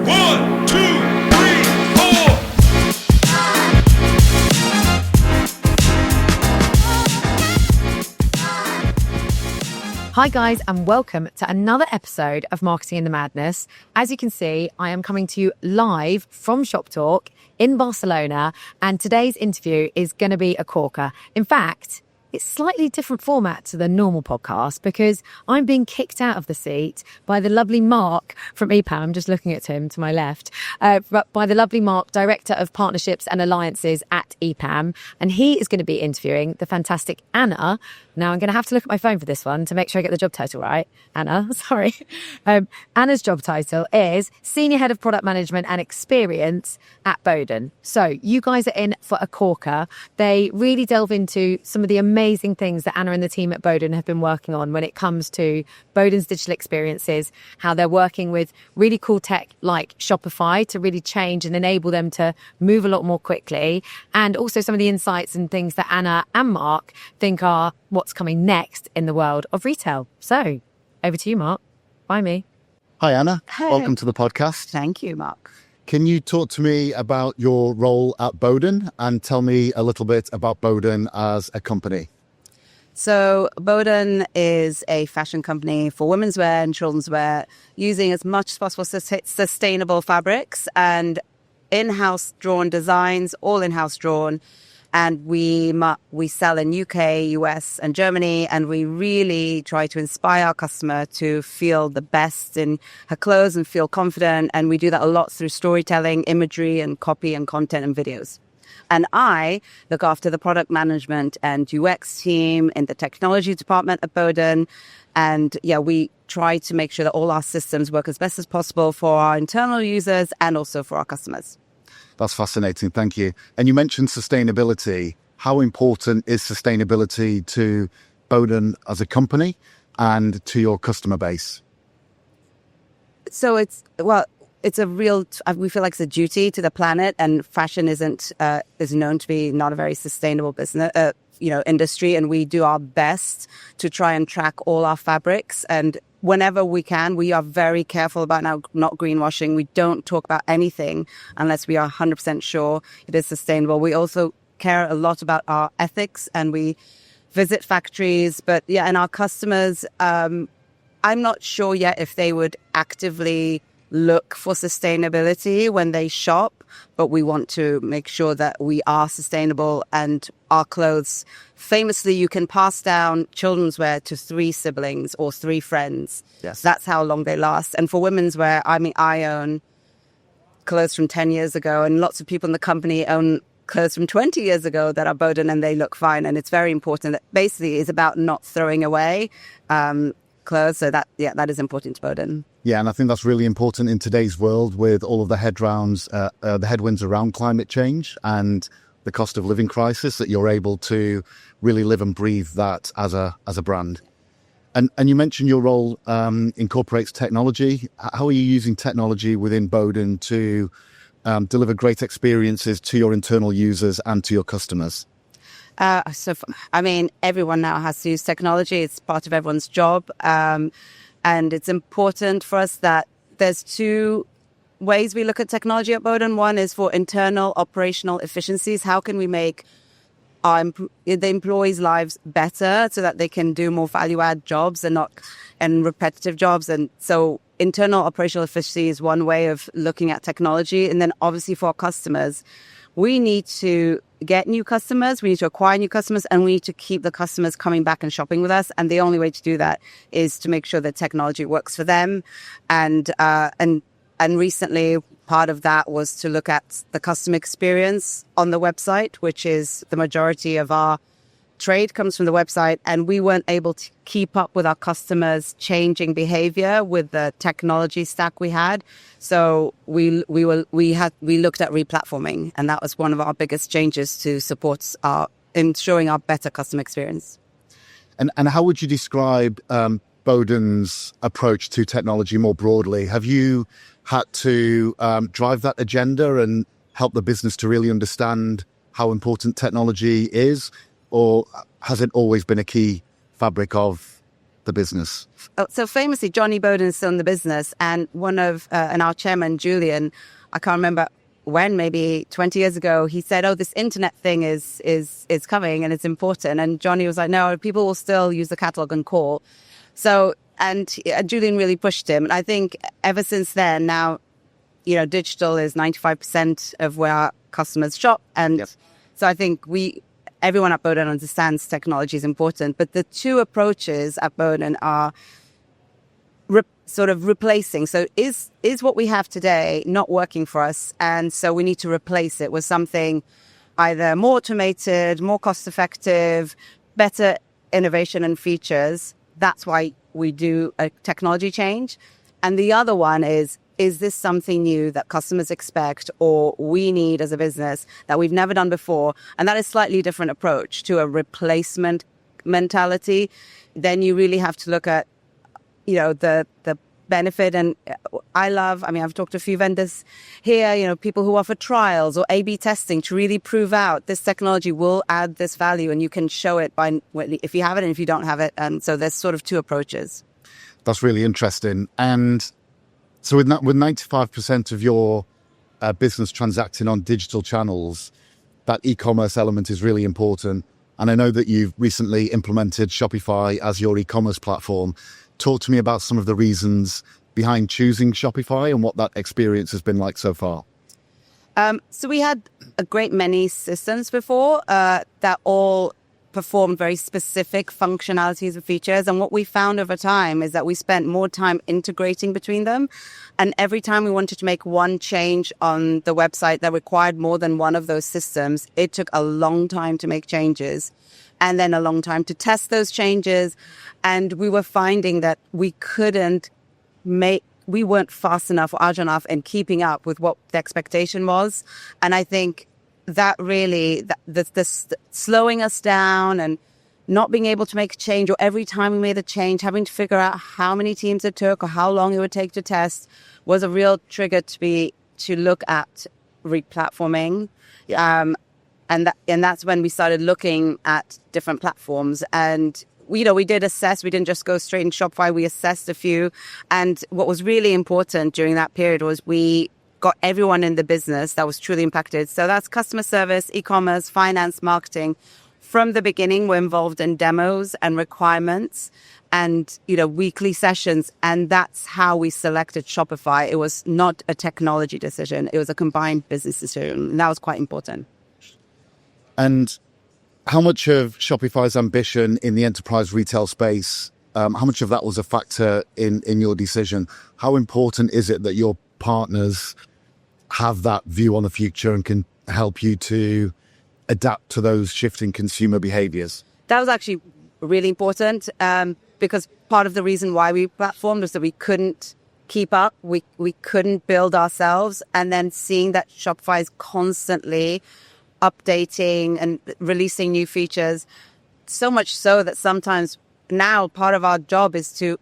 1, 2, 3, 4. Hi guys, and welcome to another episode of Marketing in the Madness. As you can see, I am coming to you live from Shoptalk in Barcelona, and today's interview is going to be a corker. In fact, it's slightly different format to the normal podcast because I'm being kicked out of the seat by the lovely Mark from EPAM. I'm just looking at him to my left, by the lovely Mark, Director of Partnerships and Alliances at EPAM. And he is going to be interviewing the fantastic Ana. Now, I'm going to have to look at my phone for this one to make sure I get the job title right. Ana, sorry. Ana's job title is Senior Head of Product Management and Experience at Boden. So you guys are in for a corker. They really delve into some of the amazing things that Ana and the team at Boden have been working on when it comes to Boden's digital experiences, how they're working with really cool tech like Shopify to really change and enable them to move a lot more quickly, and also some of the insights and things that Ana and Mark think are what's coming next in the world of retail. So over to you, Mark. Bye, me. Hi, Ana. Hey. Welcome to the podcast. Thank you, Mark. Can you talk to me about your role at Boden and tell me a little bit about Boden as a company? So Boden is a fashion company for women's wear and children's wear, using as much as possible sustainable fabrics and in-house drawn designs, all in-house drawn. And we sell in UK, US and Germany, and we really try to inspire our customer to feel the best in her clothes and feel confident. And we do that a lot through storytelling, imagery and copy and content and videos. And I look after the product management and UX team in the technology department at Boden. And yeah, we try to make sure that all our systems work as best as possible for our internal users and also for our customers. That's fascinating. Thank you. And you mentioned sustainability. How important is sustainability to Boden as a company and to your customer base? So it's a real, we feel like it's a duty to the planet, and fashion is known to be not a very sustainable business, industry. And we do our best to try and track all our fabrics. And whenever we can, we are very careful about now not greenwashing. We don't talk about anything unless we are 100% sure it is sustainable. We also care a lot about our ethics, and we visit factories. But yeah, and our customers, I'm not sure yet if they would actively look for sustainability when they shop, but we want to make sure that we are sustainable. And our clothes, famously, you can pass down children's wear to 3 siblings or 3 friends. Yes. That's how long they last. And for women's wear, I own clothes from 10 years ago, and lots of people in the company own clothes from 20 years ago that are Boden, and they look fine. And it's very important. That basically is about not throwing away clothes. So that is important to Boden. Yeah, and I think that's really important in today's world with all of the headwinds around climate change and the cost of living crisis, that you're able to really live and breathe that as a brand. And you mentioned your role incorporates technology. How are you using technology within Boden to deliver great experiences to your internal users and to your customers? Everyone now has to use technology. It's part of everyone's job. And it's important for us that there's 2 ways we look at technology at Boden. One is for internal operational efficiencies. How can we make the employees' lives better so that they can do more value-add jobs and repetitive jobs? And so internal operational efficiency is one way of looking at technology. And then obviously for our customers, we need to get new customers, we need to acquire new customers, and we need to keep the customers coming back and shopping with us. And the only way to do that is to make sure that technology works for them. And recently, part of that was to look at the customer experience on the website, which is the majority of our trade comes from the website, and we weren't able to keep up with our customers' changing behavior with the technology stack we had. So we looked at replatforming, and that was one of our biggest changes to support ensuring our better customer experience. And how would you describe Boden's approach to technology more broadly? Have you had to drive that agenda and help the business to really understand how important technology is? Or has it always been a key fabric of the business? Oh, so famously, Johnny Boden is still in the business, and and our chairman, Julian, I can't remember when, maybe 20 years ago, he said, "Oh, this internet thing is coming and it's important." And Johnny was like, "No, people will still use the catalog and call." So, and Julian really pushed him. And I think ever since then, now, digital is 95% of where our customers shop. And so I think everyone at Boden understands technology is important. But the two approaches at Boden are sort of replacing. So is what we have today not working for us? And so we need to replace it with something either more automated, more cost effective, better innovation and features. That's why we do a technology change. And the other one is this something new that customers expect or we need as a business that we've never done before? And that is slightly different approach to a replacement mentality. Then you really have to look at, the benefit. And I've talked to a few vendors here, people who offer trials or A/B testing to really prove out this technology will add this value, and you can show it by if you have it and if you don't have it. And so there's sort of two approaches. That's really interesting. And so with 95% of your business transacting on digital channels, that e-commerce element is really important. And I know that you've recently implemented Shopify as your e-commerce platform. Talk to me about some of the reasons behind choosing Shopify and what that experience has been like so far. So we had a great many systems before that all performed very specific functionalities and features. And what we found over time is that we spent more time integrating between them. And every time we wanted to make one change on the website that required more than one of those systems, it took a long time to make changes and then a long time to test those changes. And we were finding that we weren't fast enough or agile enough in keeping up with what the expectation was. And I think that really, this slowing us down and not being able to make a change, or every time we made a change, having to figure out how many teams it took or how long it would take to test, was a real trigger to look at replatforming. And that's when we started looking at different platforms. And we did assess. We didn't just go straight in Shopify. We assessed a few. And what was really important during that period was we got everyone in the business that was truly impacted. So that's customer service, e-commerce, finance, marketing. From the beginning, we're involved in demos and requirements and, weekly sessions. And that's how we selected Shopify. It was not a technology decision. It was a combined business decision. And that was quite important. And how much of Shopify's ambition in the enterprise retail space, how much of that was a factor in your decision? How important is it that your partners have that view on the future and can help you to adapt to those shifting consumer behaviors? That was actually really important because part of the reason why we platformed was that we couldn't keep up. We couldn't build ourselves. And then seeing that Shopify is constantly updating and releasing new features, so much so that sometimes now part of our job is to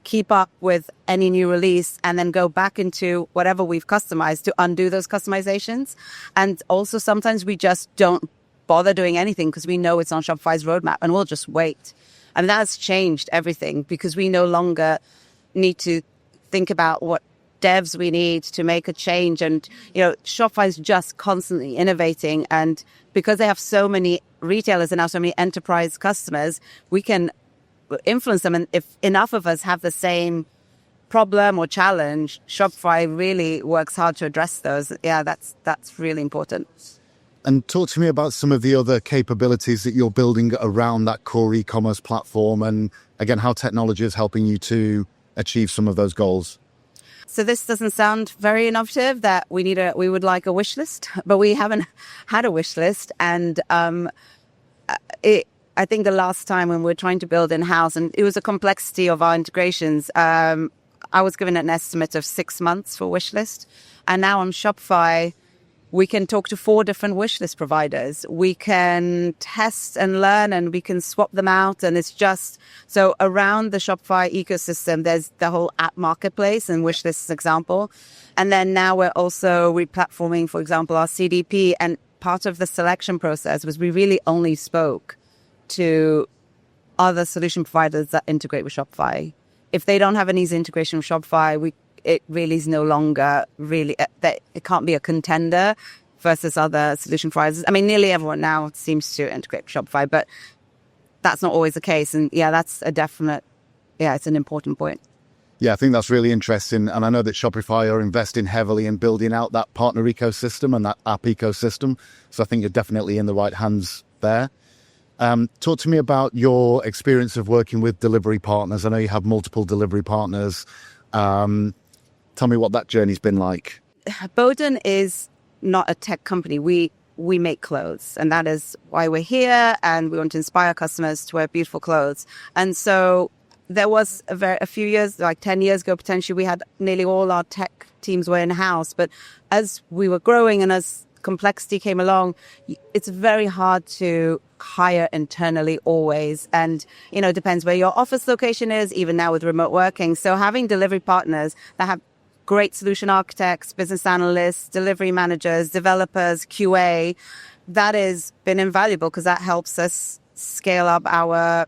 keep up with any new release and then go back into whatever we've customized to undo those customizations. And also sometimes we just don't bother doing anything because we know it's on Shopify's roadmap and we'll just wait. And that's changed everything because we no longer need to think about what devs we need to make a change. And, Shopify is just constantly innovating. And because they have so many retailers and now so many enterprise customers, we can influence them. And if enough of us have the same problem or challenge, Shopify really works hard to address those. Yeah, that's really important. And talk to me about some of the other capabilities that you're building around that core e-commerce platform, and again, how technology is helping you to achieve some of those goals. So this doesn't sound very innovative that we would like a wish list, but we haven't had a wish list. And I think the last time when we were trying to build in-house, and it was a complexity of our integrations, I was given an estimate of 6 months for wish list. And now on Shopify, we can talk to 4 different wish list providers. We can test and learn and we can swap them out. And it's just, so around the Shopify ecosystem, there's the whole app marketplace and wish list example. And then now we're also replatforming, for example, our CDP. And part of the selection process was we really only spoke to other solution providers that integrate with Shopify. If they don't have an easy integration with Shopify, it really is no longer really, it can't be a contender versus other solution providers. I mean, nearly everyone now seems to integrate with Shopify, but that's not always the case. And yeah, that's a definite, it's an important point. Yeah, I think that's really interesting. And I know that Shopify are investing heavily in building out that partner ecosystem and that app ecosystem. So I think you're definitely in the right hands there. Talk to me about your experience of working with delivery partners. I know you have multiple delivery partners. Tell me what that journey's been like. Boden is not a tech company. We make clothes, and that is why we're here, and we want to inspire customers to wear beautiful clothes. And so there was a few years, like 10 years ago, potentially, we had nearly all our tech teams were in-house. But as we were growing and as complexity came along, it's very hard to hire internally always. And, it depends where your office location is, even now with remote working. So having delivery partners that have great solution architects, business analysts, delivery managers, developers, QA, that has been invaluable because that helps us scale up our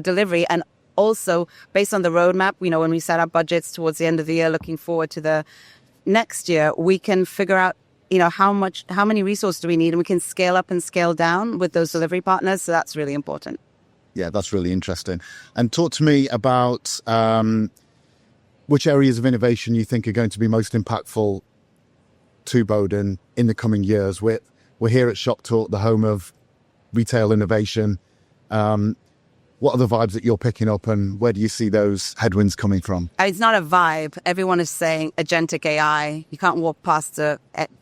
delivery. And also based on the roadmap, when we set our budgets towards the end of the year, looking forward to the next year, we can figure out, how many resources do we need, and we can scale up and scale down with those delivery partners. So that's really important. Yeah, that's really interesting. And talk to me about which areas of innovation you think are going to be most impactful to Boden in the coming years. We're here at Shoptalk, the home of retail innovation. What are the vibes that you're picking up, and where do you see those headwinds coming from? It's not a vibe. Everyone is saying agentic AI. You can't walk past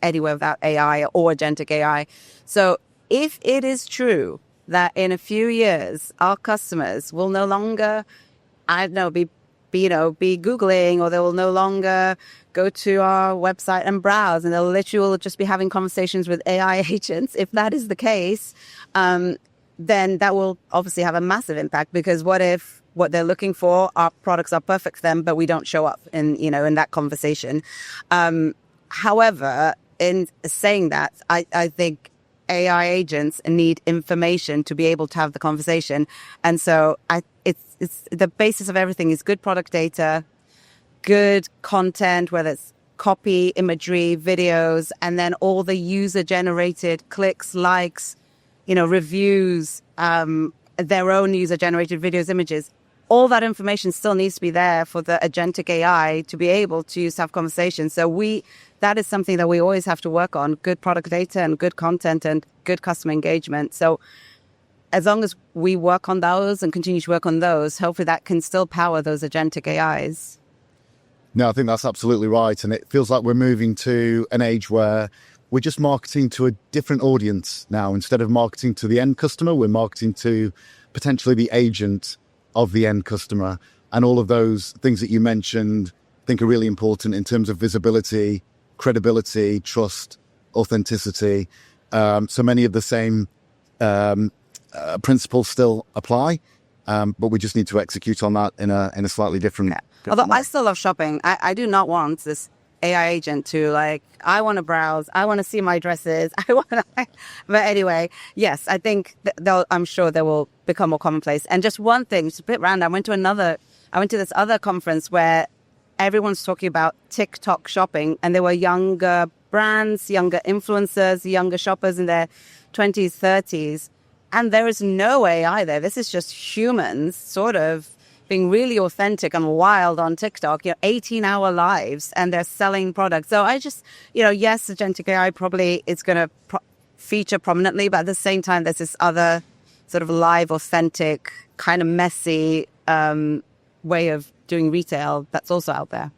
anywhere without AI or agentic AI. So if it is true that in a few years, our customers will no longer, be Googling, or they will no longer go to our website and browse, and they'll literally just be having conversations with AI agents. If that is the case, then that will obviously have a massive impact, because what if what they're looking for, our products are perfect for them, but we don't show up in that conversation. However, in saying that, I think AI agents need information to be able to have the conversation. And so it's the basis of everything is good product data, good content, whether it's copy, imagery, videos, and then all the user generated clicks, likes, reviews, their own user generated videos, images. All that information still needs to be there for the agentic AI to be able to have conversations. So that is something that we always have to work on, good product data and good content and good customer engagement. So as long as we work on those and continue to work on those, hopefully that can still power those agentic AIs. No, I think that's absolutely right. And it feels like we're moving to an age where we're just marketing to a different audience now. Instead of marketing to the end customer, we're marketing to potentially the agent of the end customer. And all of those things that you mentioned, I think are really important in terms of visibility, credibility, trust, authenticity. So many of the same principles still apply, but we just need to execute on that in a slightly different. Although I still love shopping, I do not want this AI agent to I want to browse, I want to see my dresses, but anyway, yes, I think I'm sure they will become more commonplace. And just one thing, just a bit random, I went to this other conference where everyone's talking about TikTok shopping, and there were younger brands, younger influencers, younger shoppers in their 20s, 30s, and there is no AI there. This is just humans sort of being really authentic and wild on TikTok, 18-hour lives, and they're selling products. So I just, yes, agentic AI probably is going to feature prominently, but at the same time, there's this other sort of live, authentic, kind of messy way of doing retail that's also out there.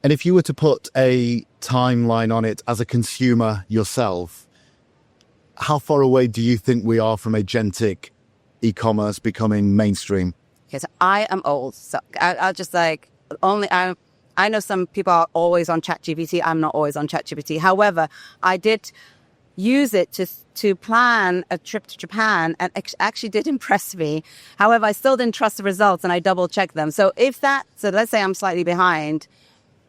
And if you were to put a timeline on it as a consumer yourself, how far away do you think we are from agentic e-commerce becoming mainstream? Okay, so I am old, so I'll just I know some people are always on ChatGPT. I'm not always on ChatGPT. However, I did use it to plan a trip to Japan, and actually did impress me. However, I still didn't trust the results, and I double checked them. So let's say I'm slightly behind,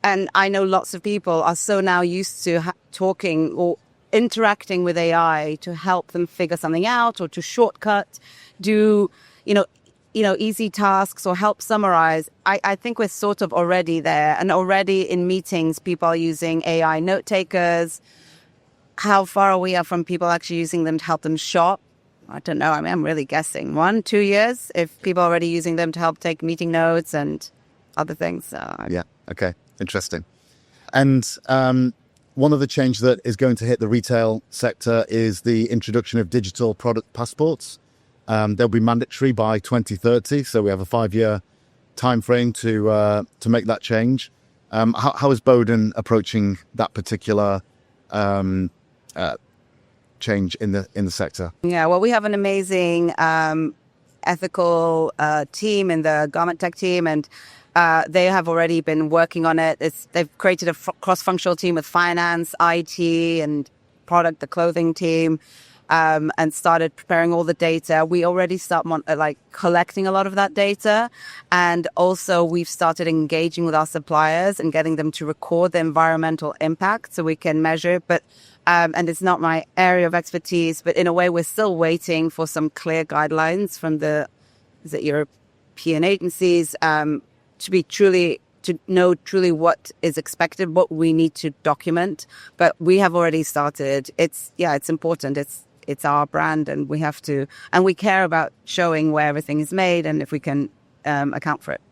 and I know lots of people are so now used to talking or interacting with AI to help them figure something out or to shortcut, do easy tasks or help summarize. I think we're sort of already there, and already in meetings, people are using AI note takers. How far are we from people actually using them to help them shop? I don't know. I mean, I'm really guessing 1-2 years if people are already using them to help take meeting notes and other things. Yeah. Okay. Interesting. And one of the changes that is going to hit the retail sector is the introduction of digital product passports. They'll be mandatory by 2030. So we have a 5-year time frame to make that change. How is Boden approaching that particular change in the sector? Yeah, well, we have an amazing ethical team in the garment tech team, and they have already been working on it. They've created a cross-functional team with finance, IT, and product, the clothing team, and started preparing all the data. We already start collecting a lot of that data, and also we've started engaging with our suppliers and getting them to record the environmental impact so we can measure it. But and it's not my area of expertise, but in a way, we're still waiting for some clear guidelines from the European agencies to know truly what is expected, what we need to document. But we have already started. It's important. It's our brand, and we have to, and we care about showing where everything is made and if we can account for it.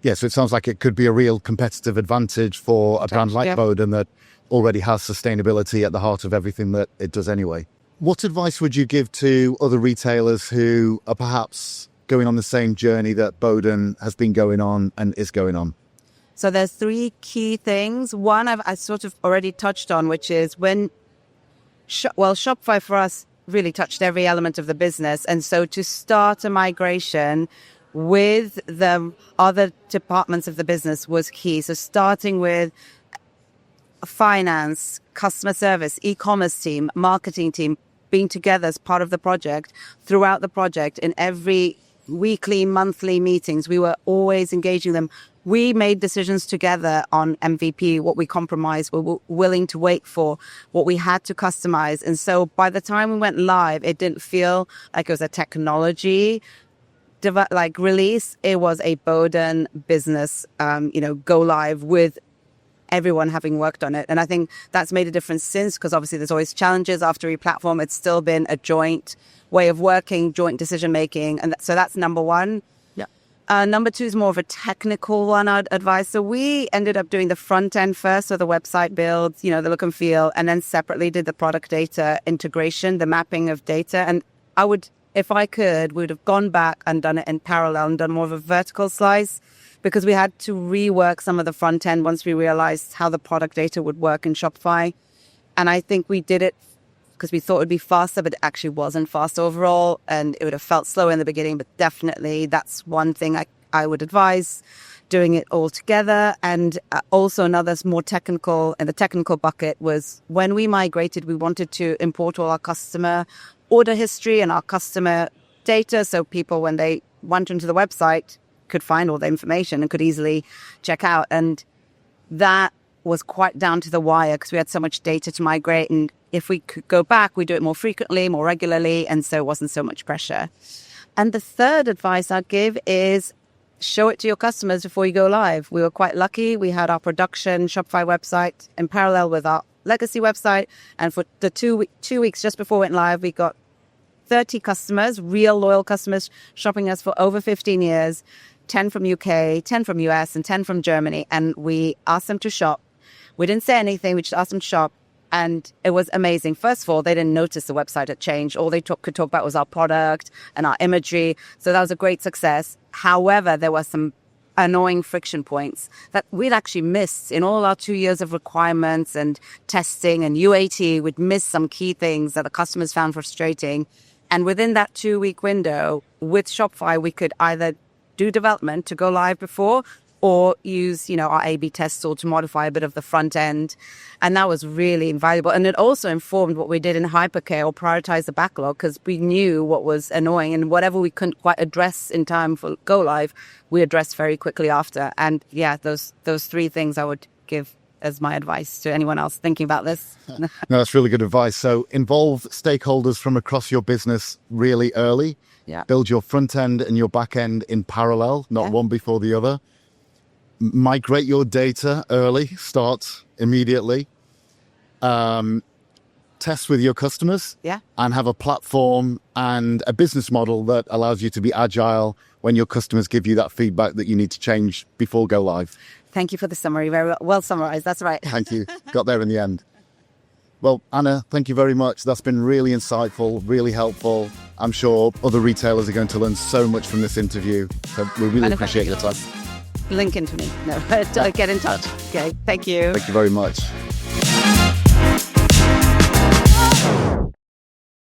Yeah, so it sounds like it could be a real competitive advantage for a brand like Boden that already has sustainability at the heart of everything that it does anyway. What advice would you give to other retailers who are perhaps going on the same journey that Boden has been going on and is going on? So there's 3 key things. One I sort of already touched on, which is Shopify for us really touched every element of the business. And so to start a migration with the other departments of the business was key. So starting with finance, customer service, e-commerce team, marketing team, being together as part of the project, throughout the project, in every weekly, monthly meetings, we were always engaging them. We made decisions together on MVP, what we compromised, we were willing to wait for, what we had to customize. And so by the time we went live, it didn't feel like it was a technology release. It was a Boden business, go live with everyone having worked on it. And I think that's made a difference since, because obviously there's always challenges after Replatform. It's still been a joint way of working, joint decision making. And so that's number one. Yeah. Number 2 is more of a technical one, I'd advise. So we ended up doing the front end first, so the website builds, the look and feel, and then separately did the product data integration, the mapping of data. And I would, if I could, we would have gone back and done it in parallel and done more of a vertical slice, because we had to rework some of the front end once we realized how the product data would work in Shopify. And I think we did it because we thought it would be faster, but it actually wasn't fast overall. And it would have felt slow in the beginning, but definitely that's one thing I would advise, doing it all together. And also another more technical, in the technical bucket, was when we migrated, we wanted to import all our customer order history and our customer data. So people, when they went into the website, could find all the information and could easily check out. And that was quite down to the wire because we had so much data to migrate. And if we could go back, we do it more frequently, more regularly. And so it wasn't so much pressure. And the third advice I'd give is show it to your customers before you go live. We were quite lucky. We had our production Shopify website in parallel with our legacy website. And for the 2 weeks just before we went live, we got 30 customers, real loyal customers, shopping us for over 15 years, 10 from UK, 10 from US, and 10 from Germany. And we asked them to shop. We didn't say anything. We just asked them to shop. And it was amazing. First of all, they didn't notice the website had changed. All they could talk about was our product and our imagery. So that was a great success. However, there were some annoying friction points that we'd actually missed in all our 2 years of requirements and testing and UAT. We'd missed some key things that the customers found frustrating. And within that 2-week window with Shopify, we could either do development to go live before or use, our A/B test tool to modify a bit of the front end. And that was really invaluable. And it also informed what we did in hypercare or prioritize the backlog, because we knew what was annoying, and whatever we couldn't quite address in time for go live, we addressed very quickly after. And yeah, those 3 things I would give as my advice to anyone else thinking about this. No, that's really good advice. So involve stakeholders from across your business really early. Yeah. Build your front end and your back end in parallel, not one before the other. Migrate your data early, start immediately. Test with your customers, and have a platform and a business model that allows you to be agile when your customers give you that feedback that you need to change before go live. Thank you for the summary. Very well summarized. That's right. Thank you. Got there in the end. Well, Anna, thank you very much. That's been really insightful, really helpful. I'm sure other retailers are going to learn so much from this interview. So we really appreciate your time. Link into me. No, get in touch. Okay. Thank you. Thank you very much.